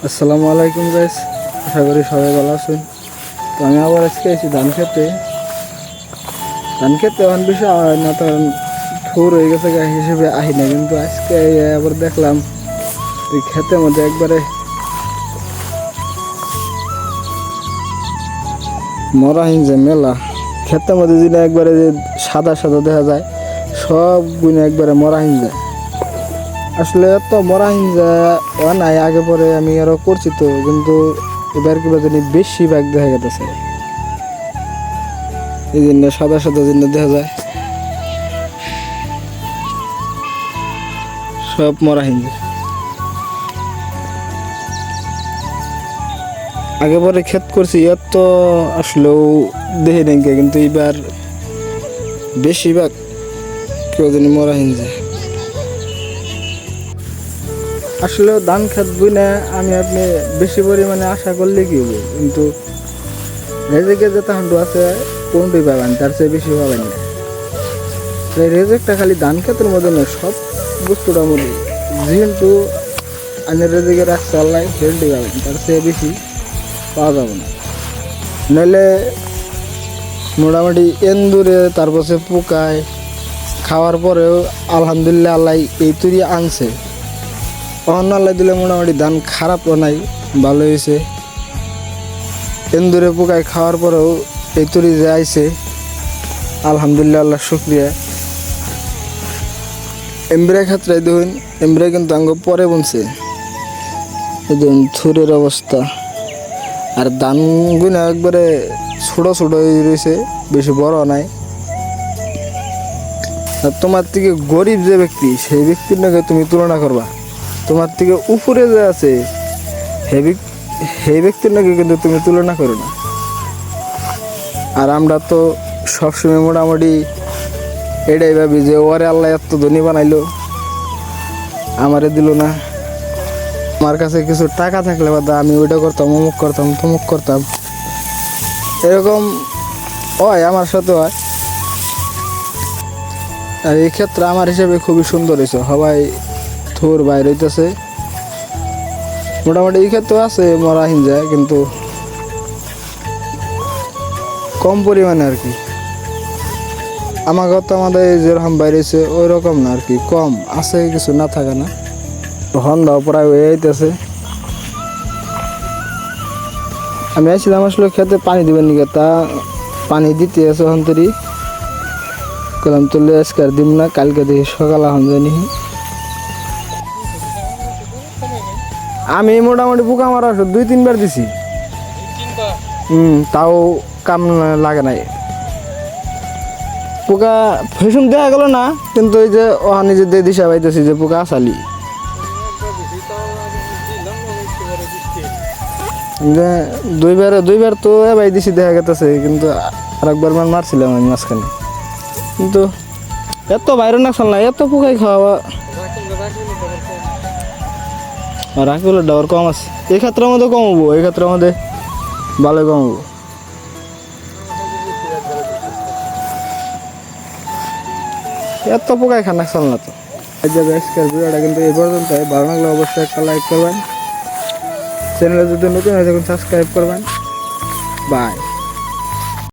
আসসালামু আলাইকুম গাইস, আশা করি সবাই ভালো আছেন। তো আমি আবার আজকে এসেছি ধান খেতে অন বিষয় হয় না, তখন থুর হয়ে গেছে গাছ হিসেবে আহি না, কিন্তু আজকে আবার দেখলাম এই ক্ষেতের মধ্যে একবারে মরা হিংসে মেলা। ক্ষেতের মধ্যে যেটা একবারে যে সাদা সাদা দেখা যায়, সব গুণে একবারে মরা হিংসে। আসলে এত মরা হিংসা নাই, আগে পরে আমি আরো করছি তো, কিন্তু এবার কিবা জানি বেশি ভাগ দেখা গেছে। এই জন্য সাদা সাদা জিনিস দেখা যায়, সব মরা হিংসা। আগে পরে ক্ষেত করছি এত আসলেও দেখি নাই, কিন্তু এবার বেশিরভাগ কেউ জানি মরা হিংসা। আসলে ধান খেত বুনে আমি আপনি বেশি পরিমাণে আশা করলে কি হবে, কিন্তু রেজেকে যে তাহান্ডু আছে কোনটাই পাবেন, তার চেয়ে বেশি পাবেন না। রেজেকটা খালি ধান খেতের মধ্যে নয়, সব বস্তুটার মধ্যে যেহেতু আনের রেজেকে রাখছে আল্লাহ, সেটাই পাবেন, তার চেয়ে বেশি পাওয়া যাবে না। নইলে মোটামুটি এন্দুরে তারপর পোকায় খাওয়ার পরেও আলহামদুলিল্লাহ আল্লাহ এই তৈরি আনছে। অন্য আল্লাহ দিলে মোটামুটি ধান খারাপও নাই, ভালো হয়েছে। এন্দুরে পোকায় খাওয়ার পরেও এই তৈরি যে আইছে, আলহামদুলিল্লাহ আল্লাহ শুক্রিয়া। এমব্রা ক্ষেত্রে দেখুন, এমব্রা কিন্তু আঙ্গ পরে বনছে, এই দেখুন থুরের অবস্থা। আর ধানগুলো একবারে ছোটো ছোটো হয়ে রয়েছে, বেশি বড় নাই। আর তোমার থেকে গরিব যে ব্যক্তি, সেই ব্যক্তির নাকি তুমি তুলনা করবা, তোমার থেকে উপরে যে আছে সেই ব্যক্তির নাকি কিন্তু তুমি তুলনা করো না। আর আমরা তো সবসময় মোটামুটি এটাই ভাবি যে ওরে আল্লাহ এত ধনী বানাইলো, আমারে দিল না। আমার কাছে কিছু টাকা থাকলে বাদা আমি ওইটা করতাম, অমুক করতাম, তমুক করতাম, এরকম হয় আমার সাথে হয়। আর এই ক্ষেত্রে আমার হিসেবে খুবই সুন্দর হয়েছে, সবাই থোর বাইরে হইতেছে। মোটামুটি এই ক্ষেত্রে আছে মরা হিংসা, কিন্তু কম পরিমাণে আর কি। আমার কথা আমাদের যেরকম বাইরেছে ওই রকম না আর কি, কম আছে, কিছু না থাকে না। হন্দাও প্রায় হয়ে যাইতেছে। আমি আসছিলাম আসলে খেতে পানি দিবেন নাকি, তা পানি দিতে আছে হন্তরি কলাম তুলে আজকে আর দিব না, কালকে দেখি সকাল এখন জানি। আমি মোটামুটি পোকা মারা 2-3 বার দিছি, তাও কাম লাগে নাই। পোকা ফেসুন দেখা গেল না, কিন্তু ওই যে নিজে দিয়ে দিশা পাইতেছি যে পোকা আসালি। দুইবার তো এবার দিছি দেখা গেছে, কিন্তু আরেকবার মারছিলাম আমি মাঝখানে, কিন্তু এত বাইরে না চাল না, এত পোকাই খাওয়া। রাখলে ডাবর কম আছে, এই ক্ষেত্রের মধ্যে কমবো, এই ক্ষেত্রের মধ্যে ভালো কমবো। এত পোকাই খানা চাল না তো। এই যে আজকের ভিডিওটা কিন্তু এই পর্যন্ত, ভালো লাগলে অবশ্যই একটা লাইক করবেন, চ্যানেলে যদি নতুন হয় তখন সাবস্ক্রাইব করবেন। বাই।